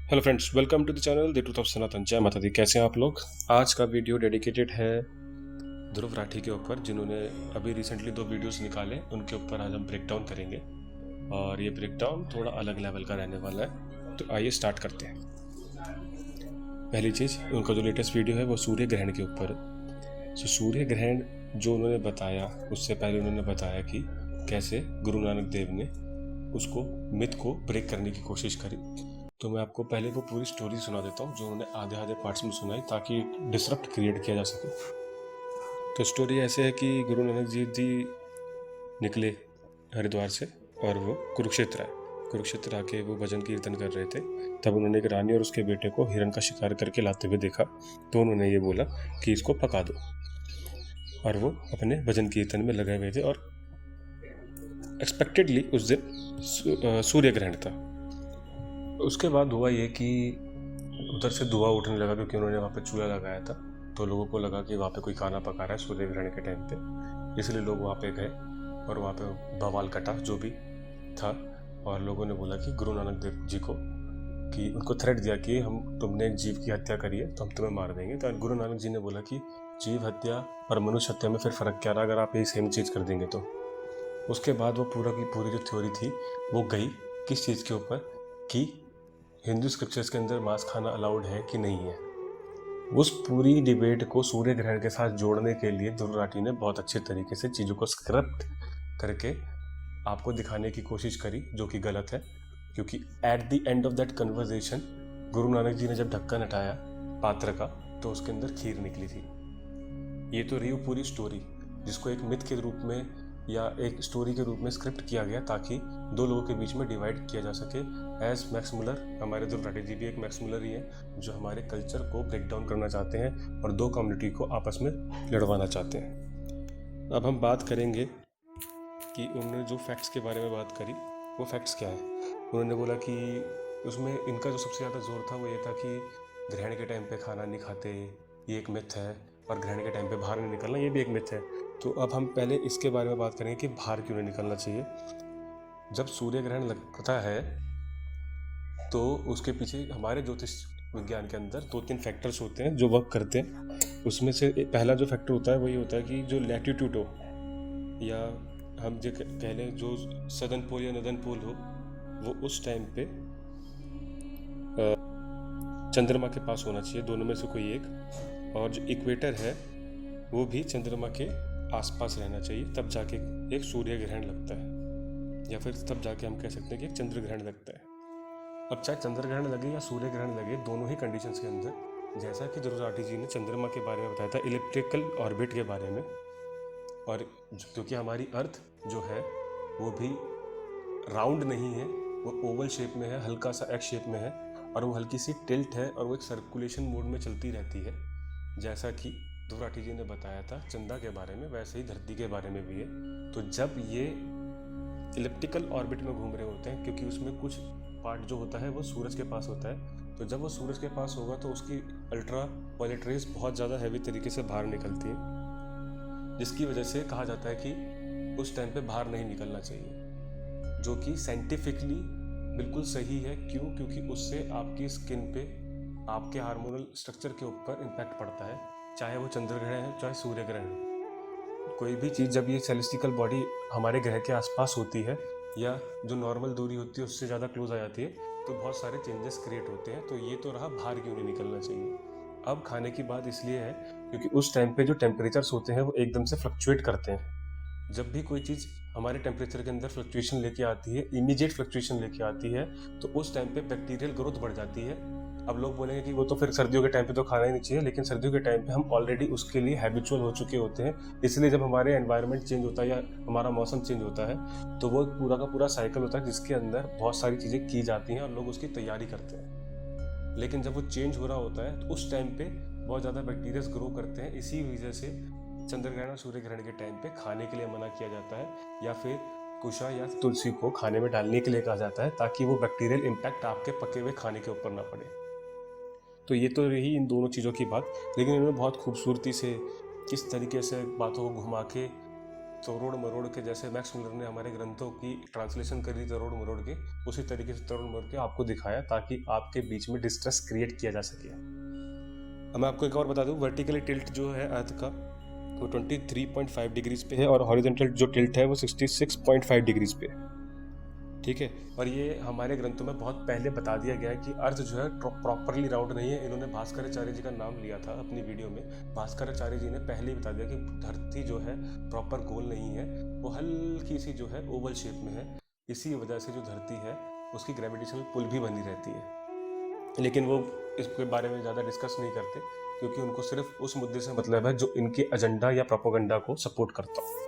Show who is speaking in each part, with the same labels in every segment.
Speaker 1: Hello friends, welcome to the channel the truth of Sanatan. जय माता दी। कैसे हैं आप लोग? आज का वीडियो डेडिकेटेड है ध्रुव राठी के ऊपर, जिन्होंने अभी रिसेंटली 2 वीडियोस निकाले। उनके ऊपर आज हम ब्रेक डाउन करेंगे और ये ब्रेक डाउन थोड़ा अलग लेवल का रहने वाला है। तो आइए स्टार्ट करते हैं। पहली चीज़, उनका जो लेटेस्ट वीडियो है वो सूर्य ग्रहण के ऊपर है। तो सूर्य ग्रहण जो उन्होंने बताया, उससे पहले उन्होंने बताया कि कैसे गुरु नानक देव ने उसको मिथ को ब्रेक करने की कोशिश करी। तो मैं आपको पहले वो पूरी स्टोरी सुना देता हूँ जो उन्होंने आधे आधे पार्ट्स में सुनाई, ताकि डिसरप्ट क्रिएट किया जा सके। तो स्टोरी ऐसे है कि गुरु नानक जी निकले हरिद्वार से और वो कुरुक्षेत्र आए। कुरुक्षेत्र आके वो भजन कीर्तन कर रहे थे। तब उन्होंने एक रानी और उसके बेटे को हिरण का शिकार करके लाते हुए देखा। तो उन्होंने ये बोला कि इसको पका दो, और वो अपने भजन कीर्तन में लगे हुए थे। और एक्सपेक्टेडली उस दिन सूर्य ग्रहण था। उसके बाद हुआ ये कि उधर से धुआं उठने लगा, क्योंकि उन्होंने वहाँ पे चूल्हा लगाया था। तो लोगों को लगा कि वहाँ पे कोई खाना पका रहा है सूर्य ग्रहण के टाइम पे, इसलिए लोग वहाँ पे गए और वहाँ पे बवाल कटा जो भी था। और लोगों ने बोला कि गुरु नानक देव जी को, कि उनको थ्रेट दिया कि तुमने एक जीव की हत्या करी है तो हम तुम्हें मार देंगे। तो गुरु नानक जी ने बोला कि जीव हत्या और मनुष्य हत्या में फिर फ़र्क क्या रहा, अगर आप यही सेम चीज़ कर देंगे तो। उसके बाद वो पूरा की पूरी जो थ्योरी थी वो गई किस चीज़ के ऊपर, कि हिंदू स्क्रिप्चर्स के अंदर मांस खाना अलाउड है कि नहीं है। उस पूरी डिबेट को सूर्य ग्रहण के साथ जोड़ने के लिए ध्रुव राठी ने बहुत अच्छे तरीके से चीज़ों को स्क्रिप्ट करके आपको दिखाने की कोशिश करी, जो कि गलत है। क्योंकि at the end of that conversation Guru Nanak ji ने जब ढक्कन हटाया पात्र का, तो उसके अंदर खीर निकली थी। ये तो रही वो पूरी स्टोरी, जिसको एक मिथ के रूप में या एक स्टोरी के रूप में स्क्रिप्ट किया गया, ताकि 2 लोगों के बीच में डिवाइड किया जा सके। एज मैक्स मुलर, हमारे ध्रुव राठी जी भी एक मैक्स मुलर ही है, जो हमारे कल्चर को ब्रेक डाउन करना चाहते हैं और 2 कम्युनिटी को आपस में लड़वाना चाहते हैं। अब हम बात करेंगे कि उन्होंने जो फैक्ट्स के बारे में बात करी, वो फैक्ट्स क्या है। उन्होंने बोला कि उसमें इनका जो सबसे ज़्यादा जोर था वो ये था कि ग्रहण के टाइम पे खाना नहीं खाते, ये एक मिथ है, और ग्रहण के टाइम पे बाहर नहीं निकलना, ये भी एक मिथ है। तो अब हम पहले इसके बारे में बात करेंगे कि बाहर क्यों नहीं निकलना चाहिए। जब सूर्य ग्रहण लगता है तो उसके पीछे हमारे ज्योतिष विज्ञान के अंदर 2-3 फैक्टर्स होते हैं जो वर्क करते हैं। उसमें से पहला जो फैक्टर होता है वो ये होता है कि जो लैटिट्यूड हो, या हम जो कह लें जो सदर्न पोल या नदर्न पोल हो, वो उस टाइम पे चंद्रमा के पास होना चाहिए, दोनों में से कोई एक। और जो इक्वेटर है वो भी चंद्रमा के आसपास रहना चाहिए, तब जाके एक सूर्य ग्रहण लगता है, या फिर तब जाके हम कह सकते हैं कि एक चंद्र ग्रहण लगता है। अब चाहे चंद्र ग्रहण लगे या सूर्य ग्रहण लगे, दोनों ही कंडीशंस के अंदर, जैसा कि ध्रुव राठी जी ने चंद्रमा के बारे में बताया था, इलिप्टिकल ऑर्बिट के बारे में, और क्योंकि हमारी अर्थ जो है वो भी राउंड नहीं है, वो ओवल शेप में है, हल्का सा एक्स शेप में है, और वो हल्की सी टिल्ट है, और वो एक सर्कुलेशन मोड में चलती रहती है। जैसा कि ध्रुव राठी जी ने बताया था चंदा के बारे में, वैसे ही धरती के बारे में भी है। तो जब ये इलिप्टिकल ऑर्बिट में घूम रहे होते हैं, क्योंकि उसमें कुछ पार्ट जो होता है वो सूरज के पास होता है, तो जब वो सूरज के पास होगा तो उसकी अल्ट्रा वायलेट रेज बहुत ज़्यादा हैवी तरीके से बाहर निकलती है, जिसकी वजह से कहा जाता है कि उस टाइम पे बाहर नहीं निकलना चाहिए, जो कि साइंटिफिकली बिल्कुल सही है। क्यों? क्योंकि उससे आपकी स्किन पे, आपके हार्मोनल स्ट्रक्चर के ऊपर इम्पैक्ट पड़ता है, चाहे वो चंद्र ग्रहण है चाहे सूर्य ग्रहण है। कोई भी चीज़ जब ये सेलेस्टिकल बॉडी हमारे ग्रह के आसपास होती है, या जो नॉर्मल दूरी होती है उससे ज़्यादा क्लोज आ जाती है, तो बहुत सारे चेंजेस क्रिएट होते हैं। तो ये तो रहा बाहर क्यों नहीं निकलना चाहिए। अब खाने की बात इसलिए है क्योंकि उस टाइम पे जो टेम्परेचर्स होते हैं वो एकदम से फ्लक्चुएट करते हैं। जब भी कोई चीज़ हमारे टेम्परेचर के अंदर फ्लक्चुएशन लेके आती है, इमीडिएट फ्लक्चुएशन लेके आती है, तो उस टाइम पे बैक्टीरियल ग्रोथ बढ़ जाती है। अब लोग बोलेंगे कि वो तो फिर सर्दियों के टाइम पे तो खाना ही नहीं चाहिए, लेकिन सर्दियों के टाइम पे हम ऑलरेडी उसके लिए हैबिचुअल हो चुके होते हैं। इसलिए जब हमारे एनवायरनमेंट चेंज होता है या हमारा मौसम चेंज होता है, तो वो पूरा का पूरा साइकिल होता है जिसके अंदर बहुत सारी चीज़ें की जाती हैं और लोग उसकी तैयारी करते हैं। लेकिन जब वो चेंज हो रहा होता है तो उस टाइम पे बहुत ज़्यादा बैक्टीरियाज ग्रो करते हैं। इसी वजह से चंद्र ग्रहण और सूर्य ग्रहण के टाइम पे खाने के लिए मना किया जाता है, या फिर कुशा या तुलसी को खाने में डालने के लिए कहा जाता है, ताकि वो बैक्टीरियल इम्पैक्ट आपके पके हुए खाने के ऊपर ना पड़े। तो ये तो रही इन दोनों चीज़ों की बात, लेकिन इन्होंने बहुत खूबसूरती से किस तरीके से बातों को घुमा के तोड़ मरोड़ के, जैसे मैक्स मुलर ने हमारे ग्रंथों की ट्रांसलेशन करी तोड़ मरोड़ के, उसी तरीके से तोड़ मरोड़ के आपको दिखाया ताकि आपके बीच में डिस्ट्रेस क्रिएट किया जा सके। अब मैं आपको एक और बता दूं, वर्टिकली टिल्ट जो है अर्थ का वो 23.5 डिग्रीज पे है और हॉरिजॉन्टल जो टिल्ट है वो 66.5 डिग्रीज पे है। ठीक है, और ये हमारे ग्रंथों में बहुत पहले बता दिया गया है कि अर्थ जो है प्रॉपरली राउंड नहीं है। इन्होंने भास्कराचार्य जी का नाम लिया था अपनी वीडियो में। भास्कराचार्य जी ने पहले ही बता दिया कि धरती जो है प्रॉपर गोल नहीं है, वो हल्की सी जो है ओवल शेप में है। इसी वजह से जो धरती है उसकी ग्रेविटेशनल पुल भी बनी रहती है। लेकिन वो इसके बारे में ज़्यादा डिस्कस नहीं करते क्योंकि उनको सिर्फ उस मुद्दे से मतलब है जो इनके एजेंडा या प्रोपेगेंडा को सपोर्ट करता हो।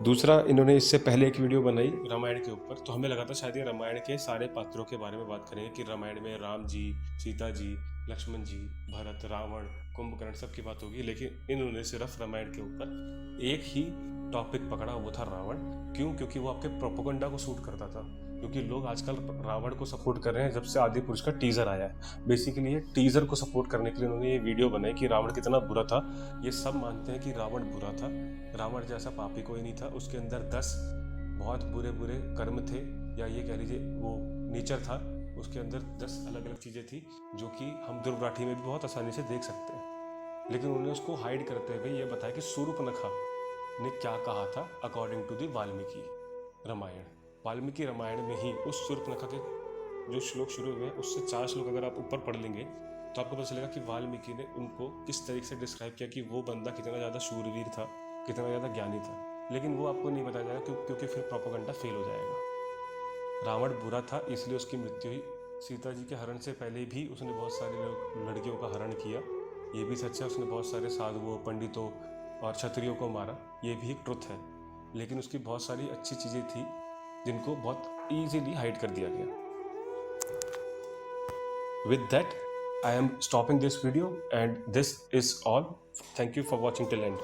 Speaker 1: दूसरा, इन्होंने इससे पहले एक वीडियो बनाई रामायण के ऊपर, तो हमें लगा था शायद ये रामायण के सारे पात्रों के बारे में बात करेंगे कि रामायण में राम जी, सीता जी, लक्ष्मण जी, भरत, रावण, कुंभकर्ण सब की बात होगी। लेकिन इन्होंने सिर्फ रामायण के ऊपर एक ही टॉपिक पकड़ा, वो था रावण। क्यों? क्योंकि वो आपके प्रोपेगेंडा को सूट करता था। क्योंकि लोग आजकल रावण को सपोर्ट कर रहे हैं जब से आदि पुरुष का टीजर आया है। बेसिकली ये टीजर को सपोर्ट करने के लिए उन्होंने ये वीडियो बनाई कि रावण कितना बुरा था। ये सब मानते हैं कि रावण बुरा था, रावण जैसा पापी कोई नहीं था। उसके अंदर 10 बहुत बुरे बुरे कर्म थे, या ये कह लीजिए वो नेचर था। उसके अंदर 10 अलग अलग चीज़ें थी जो कि हम दुर्व्राठी में भी बहुत आसानी से देख सकते हैं। लेकिन उन्होंने उसको हाइड करते हुए ये बताया कि शूर्पणखा ने क्या कहा था according to the Valmiki Ramayana. Valmiki Ramayana में ही उस शूर्पणखा के जो श्लोक शुरू हुए हैं उससे 4 श्लोक अगर आप ऊपर पढ़ लेंगे तो आपको पता चलेगा कि वाल्मीकि ने उनको किस तरीके से डिस्क्राइब किया कि वो बंदा कितना ज़्यादा शूरवीर था, कितना ज़्यादा ज्ञानी था। लेकिन वो आपको नहीं बताया जाएगा क्योंकि फिर प्रोपेगेंडा फेल हो जाएगा। रावण बुरा था इसलिए उसकी मृत्यु हुई। सीता जी के हरण से पहले भी उसने बहुत सारी लड़कियों का हरण किया, ये भी सच है। उसने बहुत सारे साधुओं, पंडितों और क्षत्रियों को मारा, ये भी एक ट्रुथ है। लेकिन उसकी बहुत सारी अच्छी चीज़ें थी जिनको बहुत ईजीली हाइड कर दिया गया। With that, I am stopping this video and this is all. Thank you for watching till end.